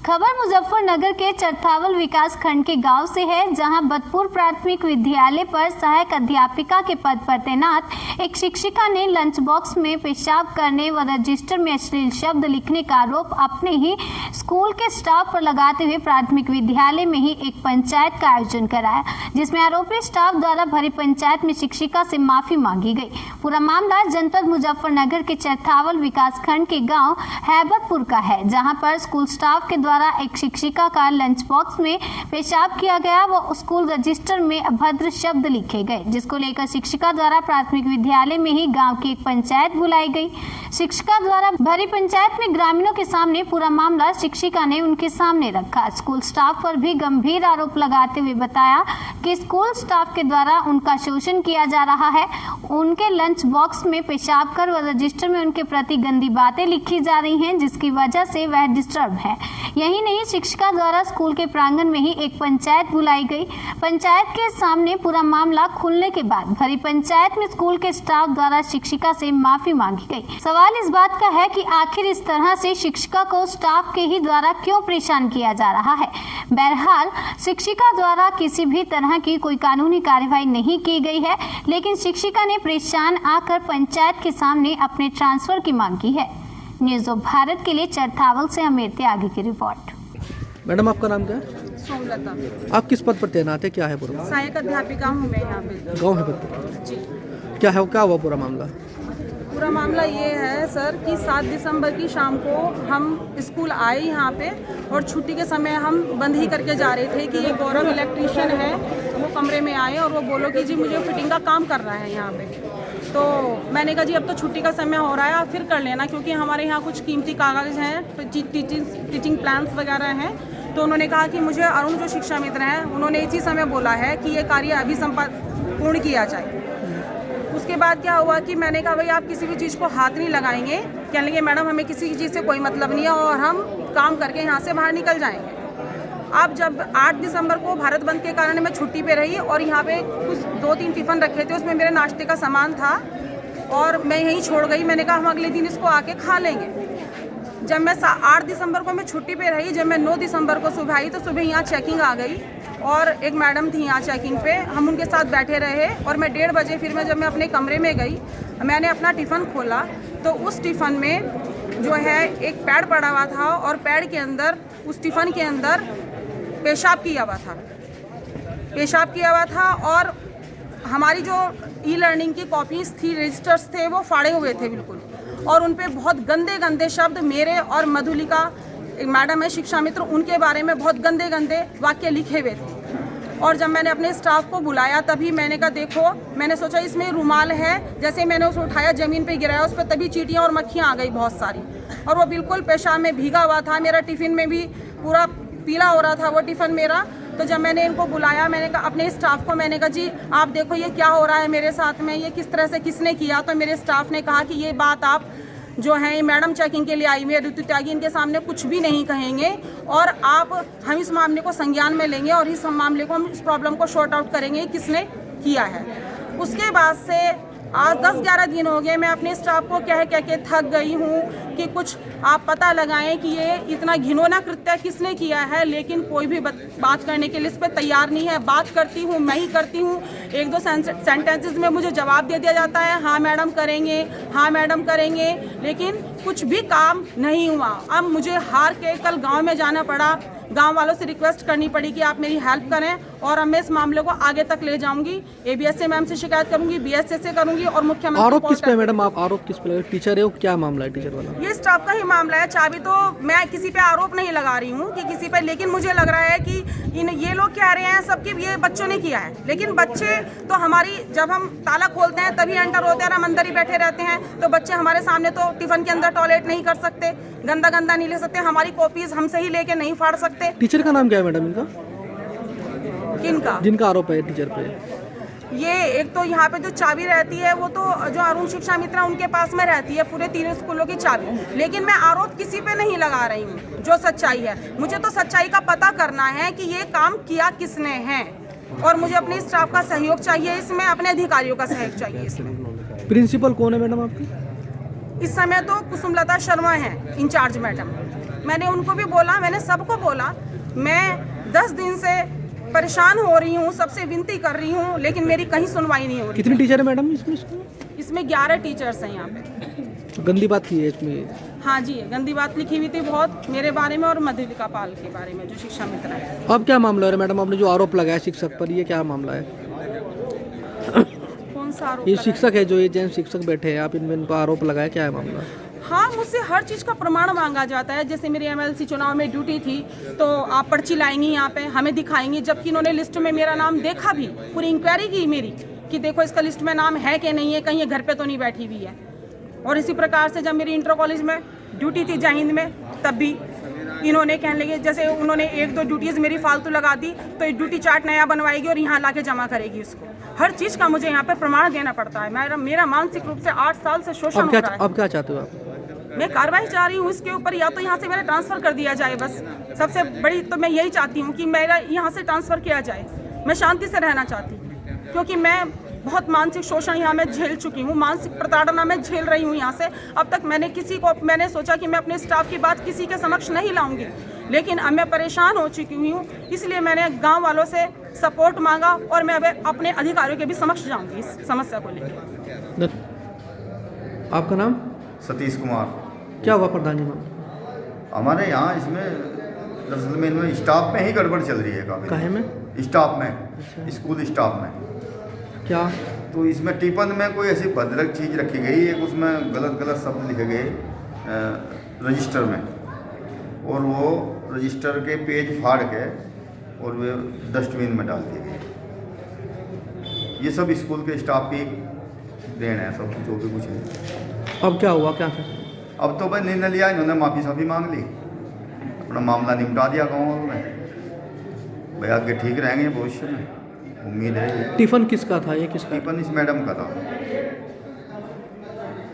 खबर मुजफ्फरनगर के चरथावल विकास खंड के गांव से है, जहां बदपुर प्राथमिक विद्यालय पर सहायक अध्यापिका के पद पर तैनात एक शिक्षिका ने लंच बॉक्स में पेशाब करने व रजिस्टर में अश्लील शब्द लिखने का आरोप अपने ही स्कूल के स्टाफ पर लगाते हुए प्राथमिक विद्यालय में ही एक पंचायत का आयोजन कराया, जिसमें आरोपी स्टाफ द्वारा भरी पंचायत में शिक्षिका से माफी मांगी गई। पूरा मामला जनपद मुजफ्फरनगर के चरथावल विकास खंड के गाँव हैबतपुर का है, जहाँ पर स्कूल स्टाफ के द्वारा एक शिक्षिका का लंच बॉक्स में पेशाब किया गया व स्कूल रजिस्टर में अभद्र शब्द लिखे गए, जिसको लेकर शिक्षिका द्वारा प्राथमिक विद्यालय में ही गांव की एक पंचायत बुलाई गई। शिक्षिका द्वारा भरी पंचायत में ग्रामीणों के सामने पूरा मामला शिक्षिका ने उनके सामने रखा। स्कूल स्टाफ पर भी गंभीर आरोप लगाते हुए बताया कि स्कूल स्टाफ के द्वारा उनका शोषण किया जा रहा है, उनके लंच बॉक्स में पेशाब कर व रजिस्टर में उनके प्रति गंदी बातें लिखी जा रही हैं, जिसकी वजह से वह डिस्टर्ब है। यही नहीं, शिक्षिका द्वारा स्कूल के प्रांगण में ही एक पंचायत बुलाई गई। पंचायत के सामने पूरा मामला खुलने के बाद भरी पंचायत में स्कूल के स्टाफ द्वारा शिक्षिका से माफी मांगी गई। सवाल इस बात का है कि आखिर इस तरह से शिक्षिका को स्टाफ के ही द्वारा क्यों परेशान किया जा रहा है। बहरहाल शिक्षिका द्वारा किसी भी तरह की कोई कानूनी कार्यवाही नहीं की गई है, लेकिन शिक्षिका ने परेशान आकर पंचायत के सामने अपने ट्रांसफर की मांग की है। न्यूज़ ऑफ भारत के लिए चरथावल से अमीर त्यागी की रिपोर्ट। मैडम, आपका नाम क्या है? सोमलता। आप किस पद पर तैनात है? क्या है पूरा? सहायक अध्यापिका हूँ मैं यहाँ पे। गाँव है पद जी। क्या है, क्या हुआ पूरा मामला? पूरा मामला ये है सर कि 7 दिसंबर की शाम को हम स्कूल आए यहाँ पे और छुट्टी के समय हम बंद ही करके जा रहे थे कि ये गौरव इलेक्ट्रीशियन है, वो कमरे में आए और वो बोलो कि जी मुझे फिटिंग का काम करना है यहाँ पे। तो मैंने कहा जी अब तो छुट्टी का समय हो रहा है, आप फिर कर लेना, क्योंकि हमारे यहाँ कुछ कीमती कागज़ हैं, टीचिंग प्लान्स वगैरह हैं। तो उन्होंने कहा कि मुझे अरुण जो शिक्षा मित्र हैं उन्होंने इसी समय बोला है कि ये कार्य अभी पूर्ण किया जाए। उसके बाद क्या हुआ कि मैंने कहा भाई आप किसी भी चीज़ को हाथ नहीं लगाएंगे। कहने लगे मैडम हमें किसी चीज़ से कोई मतलब नहीं है और हम काम करके यहाँ से बाहर निकल जाएंगे। अब जब 8 दिसंबर को भारत बंद के कारण मैं छुट्टी पे रही और यहाँ पे कुछ 2-3 टिफ़िन रखे थे, उसमें मेरे नाश्ते का सामान था और मैं यहीं छोड़ गई। मैंने कहा हम अगले दिन इसको आके खा लेंगे। जब मैं 8 दिसंबर को मैं छुट्टी पे रही, जब मैं 9 दिसंबर को सुबह आई तो सुबह यहाँ चेकिंग आ गई और एक मैडम थी यहाँ चेकिंग पे, हम उनके साथ बैठे रहे और मैं 1:30 बजे फिर जब मैं अपने कमरे में गई, मैंने अपना टिफ़िन खोला तो उस टिफ़िन में जो है एक पैड पड़ा हुआ था और पैड के अंदर उस टिफ़िन के अंदर पेशाब किया हुआ था और हमारी जो ई-लर्निंग की कॉपीज़ थी, रजिस्टर्स थे, वो फाड़े हुए थे बिल्कुल, और उन पे बहुत गंदे शब्द मेरे और मधुलिका एक मैडम है शिक्षा मित्र, उनके बारे में बहुत गंदे वाक्य लिखे हुए थे। और जब मैंने अपने स्टाफ को बुलाया तभी मैंने कहा देखो, मैंने सोचा इसमें रुमाल है, जैसे मैंने उसे उठाया ज़मीन पे गिराया उस पर तभी चींटियाँ और मक्खियाँ आ गई बहुत सारी, और वो बिल्कुल पेशाब में भीगा हुआ था। मेरा टिफ़िन में भी पूरा पीला हो रहा था वो टिफ़िन मेरा। तो जब मैंने इनको बुलाया, मैंने कहा अपने स्टाफ को, मैंने कहा जी आप देखो ये क्या हो रहा है मेरे साथ में, ये किस तरह से किसने किया। तो मेरे स्टाफ ने कहा कि ये बात आप जो हैं मैडम चेकिंग के लिए आई हुई है ऋतु त्यागी, इनके सामने कुछ भी नहीं कहेंगे और हम इस मामले को संज्ञान में लेंगे और इस मामले को हम इस प्रॉब्लम को शॉर्ट आउट करेंगे किसने किया है। उसके बाद से आज 10-11 दिन हो गए, मैं अपने स्टाफ को कह के थक गई हूँ कि कुछ आप पता लगाएं कि ये इतना घिनौना कृत्य किसने किया है, लेकिन कोई भी बात करने के लिए इस पर तैयार नहीं है। बात करती हूँ, मैं ही करती हूँ, 1-2 सेंटेंसेस में मुझे जवाब दे दिया जाता है, हाँ मैडम करेंगे, हाँ मैडम करेंगे, लेकिन कुछ भी काम नहीं हुआ। अब मुझे हार के कल गाँव में जाना पड़ा, गांव वालों से रिक्वेस्ट करनी पड़ी कि आप मेरी हेल्प करें और अब मैं इस मामले को आगे तक ले जाऊंगी। ABSA मैम से शिकायत करूंगी, BSS से करूंगी और मुख्यमंत्री। आरोप किस पे मैडम? आप आरोप किस पे? टीचर है वो? क्या मामला है टीचर वाला? ये स्टाफ का ही मामला है। चाबी तो मैं किसी पे आरोप नहीं लगा रही हूँ कि किसी पे, लेकिन मुझे लग रहा है कि ये लोग कह रहे हैं सबकी ये बच्चों ने किया है, लेकिन बच्चे तो हमारी जब हम ताला खोलते हैं तभी एंटर होते हैं और हम अंदर ही बैठे रहते हैं। तो बच्चे हमारे सामने तो टिफिन के अंदर टॉयलेट नहीं कर सकते, गंदा नहीं ले सकते, हमारी कॉपीज हमसे ही लेके नहीं फाड़ सकते। टीचर का नाम क्या है मैडम इनका? किनका? जिनका आरोप है टीचर पे। ये एक तो यहाँ पे जो चाबी रहती है वो तो जो अरुण शिक्षा मित्र उनके पास में रहती है पूरे 3 स्कूलों की चाबी, लेकिन मैं आरोप किसी पे नहीं लगा रही हूँ। जो सच्चाई है, मुझे तो सच्चाई का पता करना है कि ये काम किया किसने है और मुझे अपने स्टाफ का सहयोग चाहिए इसमें, अपने अधिकारियों का सहयोग चाहिए इसमें। प्रिंसिपल कौन है मैडम आपकी? इस समय तो कुसुमलता शर्मा है इंचार्ज मैडम। मैंने उनको भी बोला, मैंने सबको बोला, मैं 10 दिन से परेशान हो रही हूँ, सबसे विनती कर रही हूँ, लेकिन मेरी कहीं सुनवाई नहीं हो रही। कितनी टीचर है मैडम इसमें स्कूल? इसमें 11 टीचर्स हैं यहाँ पे। गंदी बात की है इसमें? हाँ जी, गंदी बात लिखी हुई थी बहुत मेरे बारे में और मधुलिका पाल के बारे में, जो शिक्षा मित्र है। अब क्या मामला है मैडम? आपने जो आरोप लगाया शिक्षक पर, ये क्या मामला है? कौन सा आरोप ये लगाया? शिक्षक है, जो ये जैन शिक्षक बैठे हैं, आप इन पर आरोप लगाया, क्या है मामला? हाँ, मुझसे हर चीज़ का प्रमाण मांगा जाता है। जैसे मेरी एमएलसी चुनाव में ड्यूटी थी, तो आप पर्ची लाएंगी यहाँ पे, हमें दिखाएंगी, जबकि इन्होंने लिस्ट में मेरा नाम देखा भी, पूरी इंक्वायरी की मेरी कि देखो इसका लिस्ट में नाम है कि नहीं है, कहीं ये घर पे तो नहीं बैठी हुई है। और इसी प्रकार से जब मेरी इंटर कॉलेज में ड्यूटी थी जय हिंद में, तब भी इन्होंने कहने लगे, जैसे उन्होंने 1-2 ड्यूटीज़ मेरी फालतू लगा दी, तो ये ड्यूटी चार्ट नया बनवाएगी और यहाँ ला के जमा करेगी उसको। हर चीज़ का मुझे यहाँ पे प्रमाण देना पड़ता है। मेरा मानसिक रूप से 8 साल से शोषण हो रहा है। अब क्या चाहते हो आप? मैं कार्रवाई चाह रही हूँ इसके ऊपर, या तो यहाँ से मेरा ट्रांसफ़र कर दिया जाए। बस सबसे बड़ी तो मैं यही चाहती हूँ कि मेरा यहाँ से ट्रांसफ़र किया जाए। मैं शांति से रहना चाहती हूँ, क्योंकि मैं बहुत मानसिक शोषण यहाँ मैं झेल चुकी हूँ, मानसिक प्रताड़ना मैं झेल रही हूँ यहाँ से। अब तक मैंने सोचा कि मैं अपने स्टाफ की बात किसी के समक्ष नहीं लाऊंगी, लेकिन अब मैं परेशान हो चुकी हूँ, इसलिए मैंने गाँव वालों से सपोर्ट मांगा और मैं अब अपने अधिकारियों के भी समक्ष जाऊँगी इस समस्या को लेकर। आपका नाम? सतीश कुमार। क्या हुआ प्रधान जी मैम? हमारे यहाँ इसमें दरअसल में इनमें स्टाफ में ही गड़बड़ चल रही है काफ़ी। काहे में? स्टाफ में, स्कूल स्टाफ में। क्या? तो इसमें टिफिन में कोई ऐसी भद्रक चीज़ रखी गई, एक उसमें गलत शब्द लिखे गए रजिस्टर में, और वो रजिस्टर के पेज फाड़ के और वे डस्टबिन में डाल दिए गए। ये सब स्कूल के स्टाफ की देन है, सब जो भी कुछ है। अब क्या हुआ, क्या था? अब तो भाई निर्णय लिया, इन्होंने माफ़ी मांग ली, अपना मामला निपटा दिया गाँव में। भाई आगे ठीक रहेंगे भविष्य में, उम्मीद है। टिफिन किसका था, ये किसका? टिफिन इस मैडम का था।